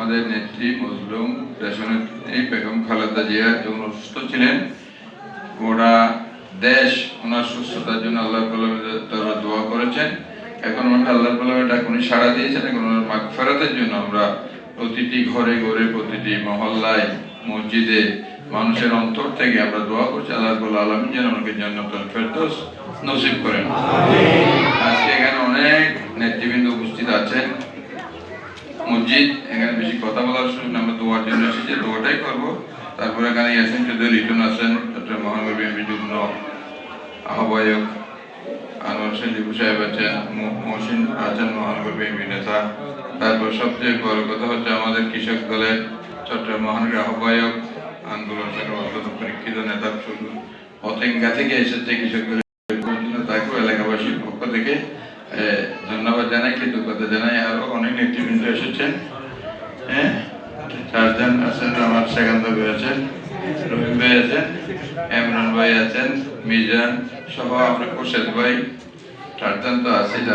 আমাদের নেত্রী মজলুম দেশনেত্রী বেগম খালেদা জিয়া যখন অসুস্থ ছিলেন, গোটা দেশ ওনার সুস্থতার জন্য আল্লাহর দরবারে দোয়া করেছেন। এখন আমরা আল্লাহর দরবারে উনি সাড়া দিয়েছেন। এখন ওনার মাগফিরাতের জন্য আমরা প্রতিটি ঘরে ঘরে, প্রতিটি মহল্লায়, মসজিদে, মানুষের অন্তর থেকে আমরা দোয়া করছি আল্লাহ রাব্বুল আলামিন যেন ওনাকে জান্নাতুল ফেরদৌস নসিব করেন। আজকে এখানে অনেক নেতৃবৃন্দ উপস্থিত আছেন। মসজিদ এখানে বেশি কথা বলার সুযোগ না, আমরা দোয়ার জন্য এসেছি, দোয়াটাই করবো। তারপরে এখানে ইয়াসিন চৌধুরী লিটন আছেন, চট্টগ্রাম মহানগর বিএনপির যুগ্ম আহ্বায়ক, আনোয়ার হোসেন লিপু সাহেব আছেন, মহসিন আছেন মহানগর বিএনপি নেতা। তারপর সবচেয়ে বড় কথা হচ্ছে আমাদের কৃষক দলের চট্টগ্রাম মহানগর আহ্বায়ক, আন্দোলন অত্যন্ত পরীক্ষিত নেতা, শুধু পতেঙ্গা থেকে এসেছে কৃষক দলের, তাকেও এলাকাবাসীর পক্ষ থেকে ধন্যবাদ জানাই, কৃতজ্ঞতা জানাই। আরো অনেক নেতৃবৃন্দ এসেছেন। হ্যাঁ, চারজন আছেন, আমার সেকান্ত ভাই আছেন, রহিম ভাই আছেন, ইমরান ভাই আছেন, মিজান সহ আমরা কোশেদ ভাই, চারজন তো আছে।